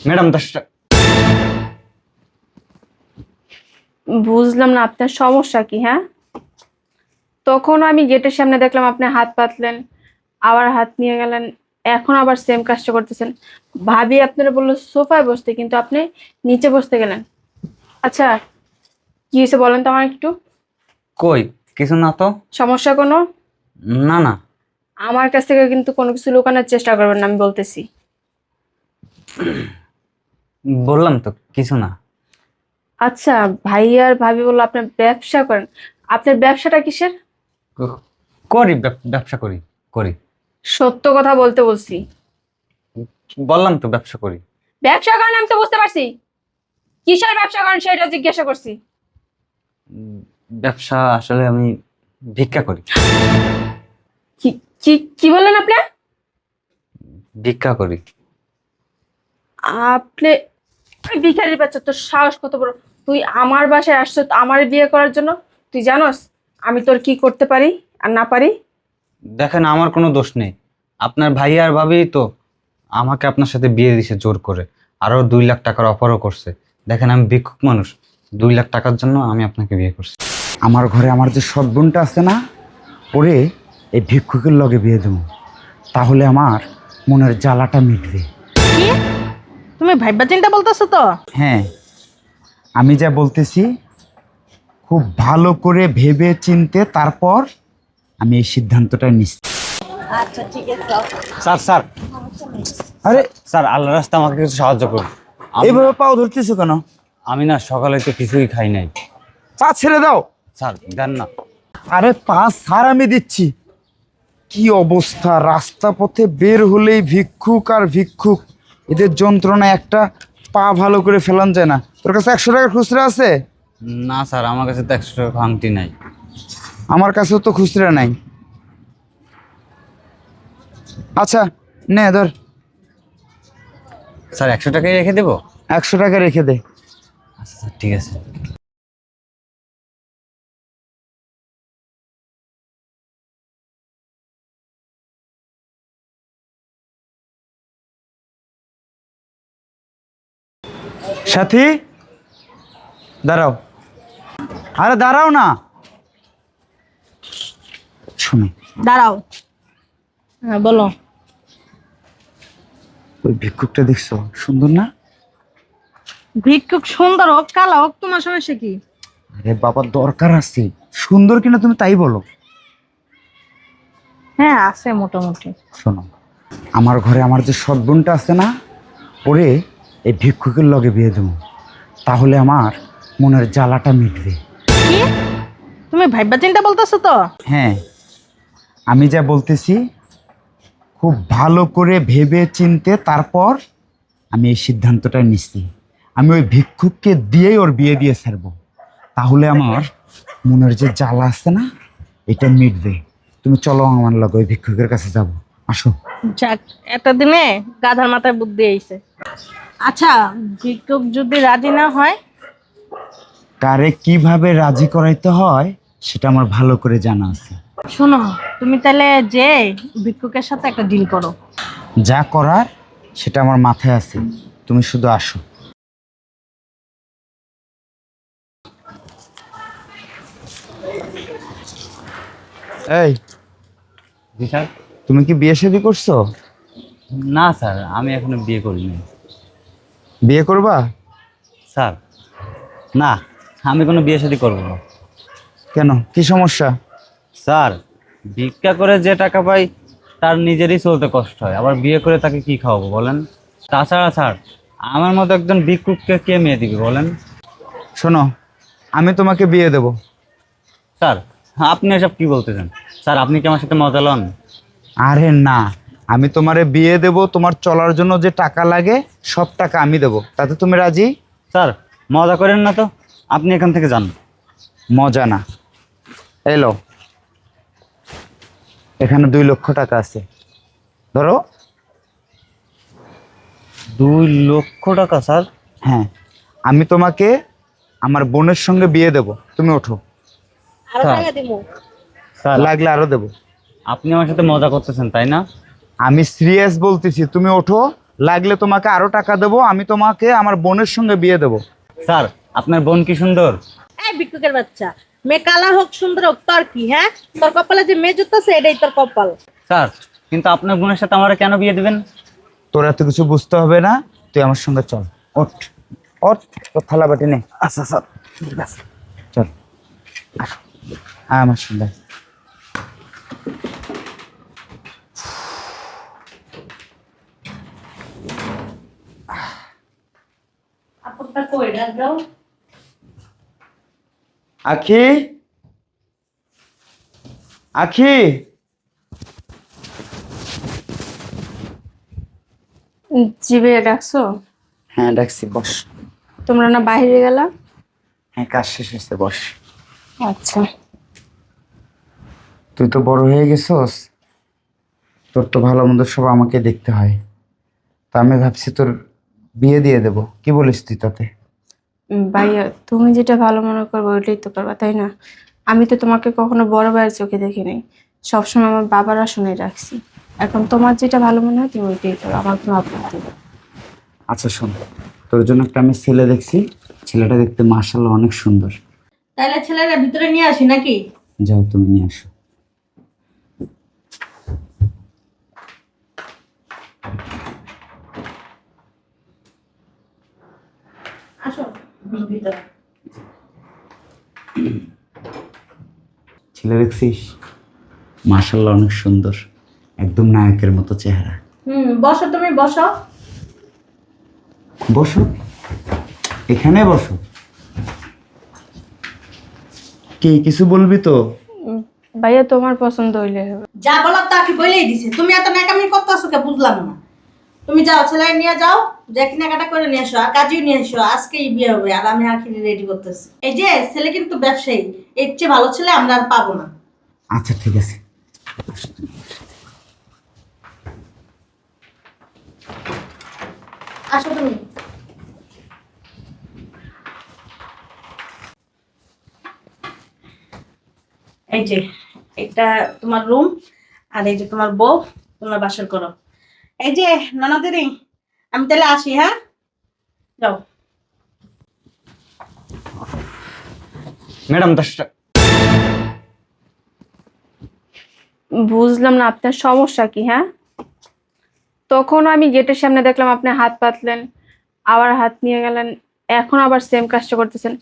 Madam 10 টাকা। বুঝলাম না আপনার সমস্যা কি? হ্যাঁ, তখন আমি গেটের সামনে দেখলাম আপনি হাত পাতলেন, আবার হাত নিয়ে গেলেন, এখন আবার সেম কাজটা করতেছেন। ভাবি আপনারা বললো সোফায় বসতে, কিন্তু আপনি নিচে বসতে গেলেন। আচ্ছা, কি হয়েছে বলেন তো আমার একটু। কই কিছু না তো। সমস্যা কোনো? না না, আমার কাছ থেকে কিন্তু কোনো কিছু লুকানোর চেষ্টা করবেন না, আমি বলতেছি। বললাম তো কিছু না। আচ্ছা, ভাই আর ভাবি বললো আপনি ব্যবসা করেন। আপনার ব্যবসাটা কিসের? করি ব্যবসা করি করি। সত্য কথা বলতে বলছি। বললাম তো ব্যবসা করি। ব্যবসা করেন আমি তো বুঝতে পারছি, কিসের ব্যবসা করেন সেটা জিজ্ঞাসা করছি। উম, ব্যবসা আসলে আমি ভিক্ষা করি। কি কি কি বললেন আপনি? ভিক্ষা করি। আপনি ভিখারির বাচ্চা, তোর সাহস কত বড়! তুই আমার বাসায় আসছো আমার বিয়ে করার জন্য? তুই জানোস আমি তোর কি করতে পারি আর না পারি? দেখেন আমার কোনো দোষ নেই। আপনার ভাই আর ভাবি তো আমাকে আপনার সাথে বিয়ে দিছে জোর করে। আরো 2 লাখ টাকার অফারও করছে। দেখেন আমি ভিক্ষুক মানুষ, 2 লাখ টাকার জন্য আমি আপনাকে বিয়ে করছি। আমার ঘরে আমার যে সৎ বোনটা আছে না, ওরে এই ভিক্ষুকের লগে বিয়ে দেবো, তাহলে আমার মনের জ্বালাটা মিটবে। কি তুমি ভাইবা চিন্তা বলতেছো তো? হ্যাঁ, আমি যা বলতেছি খুব ভালো করে ভেবে চিনতে তারপর আমি এই সিদ্ধান্তটা নিচ্ছি। আচ্ছা ঠিক আছে। স্যার স্যার আরে স্যার, আল্লাহ রাস্তা আমাকে কিছু সাহায্য করুন। এইভাবে পাও ধরতেছো কেন? আমি না সকালে তো কিছুই খাই নাই। পা ছেড়ে দাও। স্যার দেন না। আরে পা ছাড়, আমি দিচ্ছি। কি অবস্থা, রাস্তা পথে বের হলেই ভিক্ষুক আর ভিক্ষুক, এদের যন্ত্রণা একটা পা ভালো করে ফেলান যায় না। তোর কাছে 100 টাকা খুচরা আছে? না স্যার, আমার কাছে তো 100 টাকা ভাঙতি নাই। আমার কাছেও তো খুচরা নাই। আচ্ছা নে ধর, স্যার 100 টাকাই রেখে দেবো? 100 টাকা রেখে দে। আচ্ছা স্যার ঠিক আছে। সাথী দাঁড়াও, আরে দাঁড়াও না। শোনো, দাঁড়াও। হ্যাঁ বলো। ওই ভিক্ষুকটা দেখছো, সুন্দর না? ভিক্ষুক সুন্দর হোক কালা হোক তোমার সমস্যা কি? আরে বাবা দরকার আছে, সুন্দর কিনা তুমি তাই বলো। হ্যাঁ আছে মোটামুটি। শোনো, আমার ঘরে আমার যে সৎ বোনটা আছে না, ওরে এই ভিক্ষুকের লগে বিয়ে দেবো, তাহলে আমার মনের জ্বালাটা মিটবে। কি তুমি ভাইবা চিন্তা বলতেছো তো? হ্যাঁ, আমি যা বলতেছি খুব ভালো করে ভেবে চিনতে তারপর আমি এই সিদ্ধান্তটা নিচ্ছি। আমি ওই ভিক্ষুককে দিয়েই ওর বিয়ে দিয়ে ছাড়বো, তাহলে আমার মনের যে জ্বালা আছে না, এটা মিটবে। তুমি চলো আমার লগে, ওই ভিক্ষুকের কাছে যাবো, আসো। যাক, এতদিনে গাধার মাথায় বুদ্ধি আইছে। আচ্ছা, ভিক্ষুক যদি রাজি না হয়? কারে কিভাবে রাজি করাইতে হয় সেটা আমার ভালো করে জানা আছে। শোনো, তুমি তাহলে যে ভিক্ষুকের সাথে একটা ডিল করো। যা করার সেটা আমার মাথায় আছে, তুমি শুধু আসো। এই, জি স্যার। তুমি কি বিয়ে শাদী করছো? না স্যার, আমি এখনো বিয়ে করিনি। বিয়ে করবা? স্যার না, আমি কোনো বিয়ে শাদী করবো না। কেন, কি সমস্যা? স্যার, ভিক্ষা করে যে টাকা পাই তার নিজেরই চলতে কষ্ট হয়, আবার বিয়ে করে তাকে কি খাওয়াবো বলেন? তাছাড়া স্যার, আমার মতো একজন ভিক্ষুককে কে মেয়ে দিবে বলেন? শোনো, আমি তোমাকে বিয়ে দেব। স্যার আপনি এসব কি বলতেছেন? স্যার আপনি কি আমার সাথে মজা লন? আরে না, আমি তোমারে বিয়ে দেব, তোমার চলার জন্য যে টাকা লাগে সব টাকা আমি দেব, তাতে তুমি রাজি? স্যার মজা করেন না তো, আপনি এখান থেকে যান। মজা না, এলো এখানে 2 লক্ষ টাকা আছে, ধরো। 2 লক্ষ টাকা স্যার? হ্যাঁ, আমি তোমাকে আমার বোনের সঙ্গে বিয়ে দেব, তুমি ওঠো। আরো স্যার। টাকা দিমু। স্যার লাগলে আরো দেব। আপনি আমার সাথে মজা করতেছেন তাই না? আমি সিরিয়াস বলতেছি, তুমি ওঠো, লাগলে তোমাকে আরো টাকা দেবো, আমি তোমাকে আমার বোনের সঙ্গে বিয়ে দেবো। স্যার আপনার বোন কি সুন্দর। এই ভিক্ষুকের বাচ্চা, মেয়ে কালা হোক সুন্দর হোক তোর কি? হ্যাঁ, তোর কপালে যে মেয়ে জুটতেছে এটাই তোর কপাল। স্যার কিন্তু আপনার বোনের সাথে আমার কেন বিয়ে দিবেন? তোর এত কিছু বুঝতে হবে না, তুই আমার সঙ্গে চল। ওঠ ওঠ, তোর থালা বাটি নে। আচ্ছা স্যার, ঠিক আছে, চল আমার সঙ্গে। আপনটা কই ডাক দাও। আখি, আখি। জি ভাইয়া, ডাকছো? হ্যাঁ ডাকছি, বস। তোমরা না বাইরে গেলা? হ্যাঁ কাজ শেষ হয়েছে, বস। আচ্ছা। তুই তো বড় হয়ে গেছস, তোর তো ভালো মন্দ সব আমাকে দেখতে হয়। তা আমি ভাবছি তোর বিয়ে দিয়ে দেব, কি বলিস তুই তাতে? ভাইয়া তুমি যেটা ভালো মনে করবে ওইটাই তো করবা, তাই না? আমি তো তোমাকে কখনো বড় ভাইয়ের চোখে দেখি নাই, সবসময় আমার বাবার আসনে রাখছি। এখন তোমার যেটা ভালো মনে হয় তুমি ওইটাই করো, আমার কোনো আপত্তি নেই। আচ্ছা শোন, তোর জন্য একটা আমি ছেলে দেখছি, ছেলেটা দেখতে মাশাআল্লাহ অনেক সুন্দর। তাহলে ছেলেরা ভিতরে নিয়ে আসি নাকি? যাও তুমি নিয়ে আসো। আসো ভিতরে। ছেলে দেখছিস? মাশাআল্লাহ অনেক সুন্দর, একদম নায়কের মতো চেহারা। বসো, তুমি বসো। বসো, এখানে বসো। কি কিছু বলবি তো? ভাইয়া তোমার পছন্দ হইলে হবে। যা বলার তা কি বলেই দিছে, তুমি এত নাকামি করতেছো কে বুঝলাম না। তুমি যাও, ছেলে নিয়ে যাও, যে কেনাকাটা করে নিয়ে এসো, আর কাজেও নিয়ে এসো, আজকেই বিয়ে হবে আর আমি আখিরি রেডি করতেছি। এই যে ছেলে কিন্তু ব্যবসায়ী, এর চেয়ে ভালো ছেলে আমরা আর পাবো না। আচ্ছা ঠিক আছে। আসো তুমি। এই যে এটা তোমার রুম, আর এই যে তোমার বউ, তোমার বাসর করো। এই যে ননদিনী, আমি তাহলে আসি। হ্যাঁ, যাও। ম্যাডাম 10 টাকা। বুঝলাম না আপনার সমস্যা কি? হ্যাঁ, তখন আমি গেটের সামনে দেখলাম আপনি হাত পাতলেন, আবার হাত নিয়ে গেলেন, এখন আবার সেম কাজটা করতেছেন।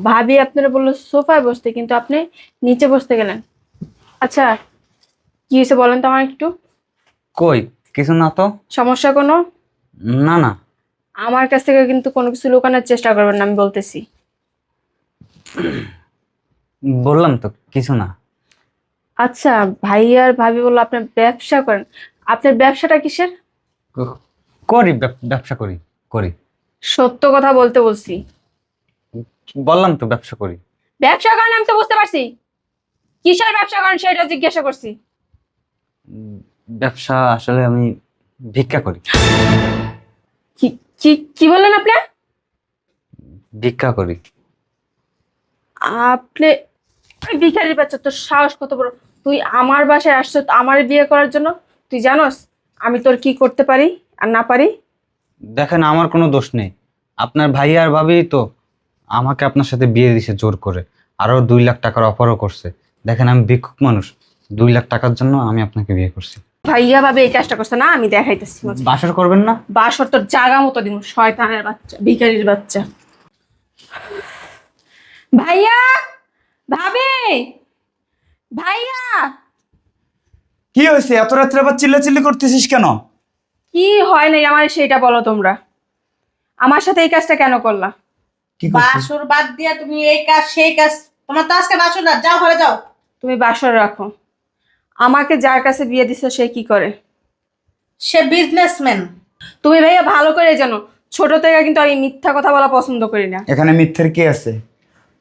ভাবি আপনারা বললো সোফায় বসতে, কিন্তু আপনি নিচে বসতে গেলেন। আচ্ছা, কি হয়েছে বলেন তো আমার একটু। কই কিছু না তো। সমস্যা কোনো? না না। আমার কাছ থেকে কিন্তু কোনো কিছু লুকানোর চেষ্টা করবেন না, আমি বলতেছি। বললাম তো কিছু না। আচ্ছা, ভাই আর ভাবি বললো আপনি ব্যবসা করেন, আপনার ব্যবসাটা কিসের? করি, ব্যবসা করি করি। সত্য কথা বলতে বলছি। বললাম তো ব্যবসা করি। ব্যবসা করেন আমি তো বুঝতে পারছি, কিসের ব্যবসা করেন সেটা জিজ্ঞাসা করছি। ব্যবসা আসলে আমি ভিক্ষা করি। কি কি কি বললেন আপনি? ভিক্ষা করি। আপনি ওই ভিখারির বাচ্চা, তোর সাহস কত বড়! তুই আমার বাসায় আসছো আমার বিয়ে করার জন্য? তুই জানোস আমি তোর কি করতে পারি আর না পারি? দেখেন আমার কোনো দোষ নেই, আপনার ভাই আর ভাবি তো আমাকে আপনার সাথে বিয়ে দিছে জোর করে, আরো 2 লাখ টাকার অফারও করছে। দেখেন আমি ভিক্ষুক মানুষ, 2 লাখ টাকার জন্য আমি আপনাকে বিয়ে করছি। ভাইয়া ভাবে এই কাজটা করছে না, আমি দেখাইতেছি মজা। বাসর করবেন না? বাসর তোর জাগা মতো দিব, শয়তানের বাচ্চা, ভিখারির বাচ্চা। ভাইয়া, ভাবি, ভাইয়া। কি হয়েছে, এত রাত্রে আবার চিল্লাচিল্লি করতেছিস কেন? কি হয় নাই আমার সেটা বলো তোমরা, আমার সাথে এই কাজটা কেন করলা? কি করছিস? বাসর বাদ দিয়া তুমি এই কাজ সেই কাজ, তোমার তো আজকে বাসর না, যাও ঘরে যাও। তুমি বাসর রাখো। আমাকে যার কাছে বিয়ে দিছো সে কি করে? সে বিজনেসম্যান। তুমি ভাইয়া ভালো করে জানো, ছোট থেকে কিন্তু আমি মিথ্যা কথা বলা পছন্দ করি না। এখানে মিথ্যের কি আছে?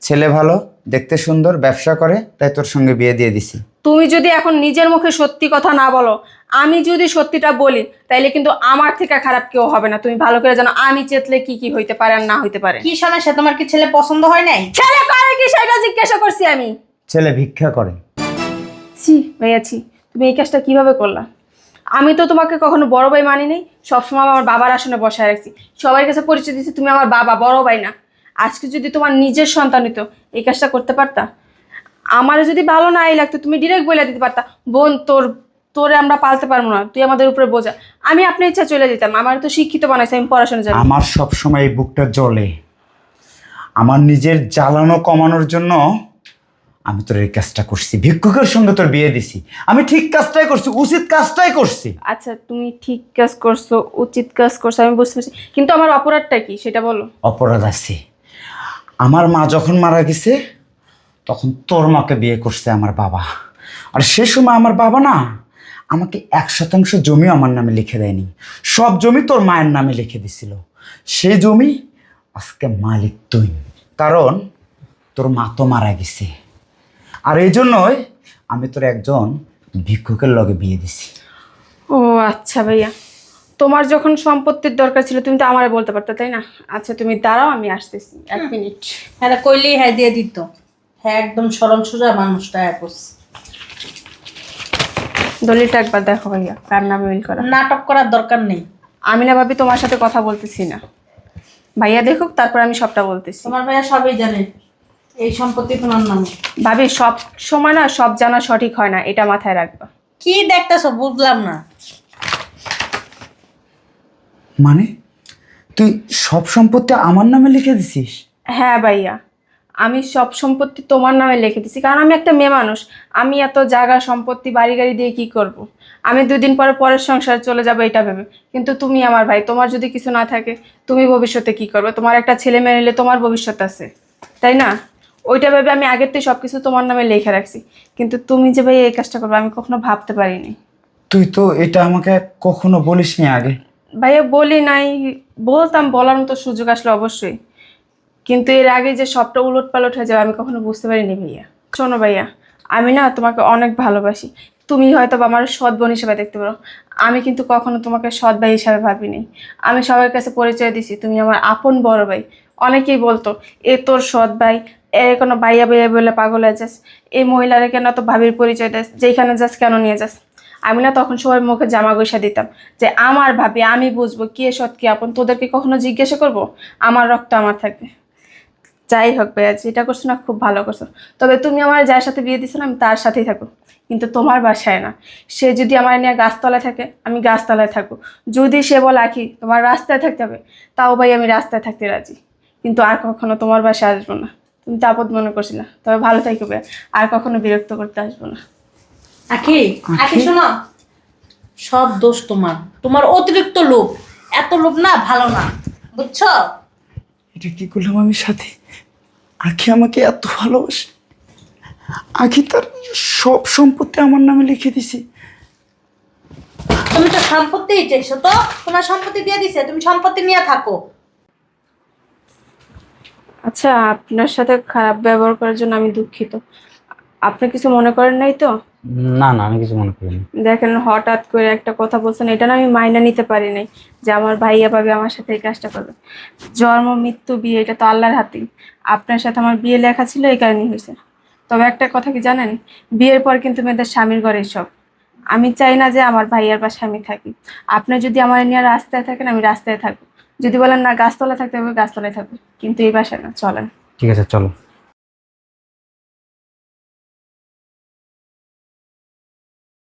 ছেলে ভালো, দেখতে সুন্দর, ব্যবসা করে, তাই তোর সঙ্গে বিয়ে দিয়ে দিছি। তুমি যদি এখন নিজের মুখে সত্যি কথা না বলো, আমি যদি সত্যিটা বলি, তাইলে কিন্তু আমার থেকে খারাপ কেউ হবে না। তুমি ভালো করে জানো আমি চেতলে কি কি হইতে পারে আর না হইতে পারে। কি সমস্যা, তোমার কি ছেলে পছন্দ হয় নাই? ছেলে করে কি সেটা জিজ্ঞাসা করছি আমি। ছেলে ভিক্ষা করে। ছি ভাইয়া ছি, তুমি এই কাজটা কিভাবে করলা? আমি তো তোমাকে কখনো বড় ভাই মানি নাই, সবসময় আমার বাবার আসনে বসায় রাখছি, সবার কাছে পরিচয় দিচ্ছি তুমি আমার বাবা, বড় ভাই না। আজকে যদি তোমার নিজের সন্তান হইতো এই কাজটা করতে পারতা? আমার যদি ভালো নাই লাগতো তুমি ডিরেক্ট বলে দিতে পারতা, বোন তোরে আমরা পালতে পারবো না, তুই আমাদের উপরে বোঝা। আমি আপনার ইচ্ছা চলে যেতাম, আমার তো শিক্ষিত বানাইছে, আমি পড়াশোনা জানি। আমার সব সময় এই বুকটা জ্বলে। আমার নিজের জ্বালানো কমানোর জন্য আমি তোর এই কাজটা করছি, ভিক্ষুকের সঙ্গে তোর বিয়ে দিছি। আমি ঠিক কাজটাই করছি, উচিত কাজটাই করছি। আচ্ছা তুমি ঠিক কাজ করছো, উচিত কাজ করছো, আমি বুঝতে পারছি, কিন্তু আমার অপরাধটা কি সেটা বলো। অপরাধ আছে। আমার মা যখন মারা গেছে তখন তোর মাকে বিয়ে করছে আমার বাবা। আর সে সময় আমার বাবা না আমাকে 1% জমি আমার নামে লিখে দেয়নি, সব জমি তোর মায়ের নামে লিখে দিছিল। সেই জমি আজকে মালিক তুই, কারণ তোর মা তো মারা গেছে। আর এই জন্যই আমি তোর একজন ভিক্ষুকের লগে বিয়ে দিছি। ও আচ্ছা ভাইয়া, তোমার যখন সম্পত্তির দরকার ছিল তুমি তো আমারে বলতে পারতো, তাই না? আচ্ছা তুমি দাঁড়াও, আমি আসতেছি 1 মিনিট। হ্যাঁ কইলেই হ্যাঁ দিয়ে দিত। হ্যাঁ একদম সরল সোজা মানুষটা করছে। দলিলটা একবার দেখো ভাইয়া, কার নামে মিল করা। নাটক করার দরকার নেই। আমি না ভাবি তোমার সাথে কথা বলতেছি না, ভাইয়া দেখুক তারপর আমি সবটা বলতেছি। তোমার ভাইয়া সবই জানে এই সম্পত্তি তোমার নামে। ভাবি সব সময় না সব জানা সঠিক হয় না, এটা মাথায় রাখবা। কি দেখতেছো বুঝলাম না। মানে তুই সব সম্পত্তি আমার নামে লিখে দিছিস? হ্যাঁ ভাইয়া, আমি সব সম্পত্তি তোমার নামে লিখে দিছি, কারণ আমি একটা মেয়ে মানুষ। আমি এত জায়গা সম্পত্তি বাড়ি গাড়ি দিয়ে কি করব? আমি 2 দিন পরে পরের সংসারে চলে যাবো এটা ভেবে। কিন্তু তুমি আমার ভাই, তোমার যদি কিছু না থাকে তুমি ভবিষ্যতে কি করবে? তোমার একটা ছেলে মেয়ে নিলে তোমার ভবিষ্যৎ আছে, তাই না? ওইটা ভেবে আমি আগের থেকে সব কিছু তোমার নামে লিখে রাখছি। কিন্তু তুমি যে ভাই এই কাজটা করবে আমি কখনো ভাবতে পারিনি। তুই তো এটা আমাকে কখনো বলিসনি আগে। ভাইয়া বলি নাই, বলতাম, বলার মতো সুযোগ আসলে অবশ্যই, কিন্তু এর আগে যে সবটা উলট পালট হয়ে যাবে আমি কখনো বুঝতে পারিনি ভাইয়া। শোনো ভাইয়া, আমি না তোমাকে অনেক ভালোবাসি। তুমি হয়তো বা আমার সৎ বোন হিসেবে দেখতে পারো, আমি কিন্তু কখনো তোমাকে সৎ ভাই হিসাবে ভাবিনি। আমি সবার কাছে পরিচয় দিছি তুমি আমার আপন বড় ভাই। অনেকেই বলতো এ তোর সৎ ভাই, এ কোনো ভাইয়া ভাইয়া বলে পাগল হয়ে যাস, এই মহিলারে কেন তো ভাবির পরিচয় দেস, যেখানে যাস কেন নিয়ে যাস। আমি না তখন সবার মুখে জামা গৈসা দিতাম যে আমার ভাবি, আমি বুঝবো কে সৎ কে আপন, তোদেরকে কখনো জিজ্ঞাসা করব? আমার রক্ত আমার থাকবে। যাই হোক ভাইয়া, যেটা করছো না খুব ভালো করছো। তবে তুমি আমার যার সাথে বিয়ে দিছো না আমি তার সাথেই থাকবো, কিন্তু তোমার বাসায় না। সে যদি আমার নিয়ে গাছতলায় থাকে আমি গাছতলায় থাকবো, যদি সে বলে আখি তোমার রাস্তায় থাকতে হবে, তাও ভাই আমি রাস্তায় থাকতে রাজি, কিন্তু আর কখনো তোমার বাসায় আসবো না। তুমি তো আপদ মনে করছিলা, তবে ভালো থাকবে ভাইয়া, আর কখনো বিরক্ত করতে আসবো না। আখি আখি শোনো, সব দোষ তোমার, তোমার অতিরিক্ত লোভ। এত লোভ না ভালো না, বুঝছো? এটা কি করলাম আমি সাথে? আখি আমাকে এত ভালোবাসে, আখি তার সব সম্পত্তি আমার নামে লিখে দিছে। তুমি তো সম্পত্তি চাইছো, তো তোমার সম্পত্তি দিয়ে দিছে, তুমি সম্পত্তি নিয়ে থাকো। আচ্ছা আপনার সাথে খারাপ ব্যবহার করার জন্য আমি দুঃখিত, আপনি কিছু মনে করেন নাই তো? না না, আমি কিছু মনে করিনি। দেখেন হঠাৎ করে একটা কথা বলছেন, এটা না আমি মাইনা নিতে পারি নাই যে আমার ভাইয়া ভাবি আমার সাথে এই কাজটা করবে। জন্ম মৃত্যু বিয়ে এটা তো আল্লাহর হাতেই। আপনার সাথে আমার বিয়ে লেখা ছিল, এই কারণেই হয়েছে। তবে একটা কথা কি জানেন, বিয়ের পর কিন্তু মেয়েদের স্বামীর ঘরে সব। আমি চাই না যে আমার ভাইয়ার বা স্বামী থাকি। আপনি যদি আমার নিয়ে রাস্তায় থাকেন আমি রাস্তায় থাকবো, যদি বলেন না গাছতলায় থাকতে হবে গাছতলায় থাকবো, কিন্তু এই বাসায় না, চলেন। ঠিক আছে, চলো।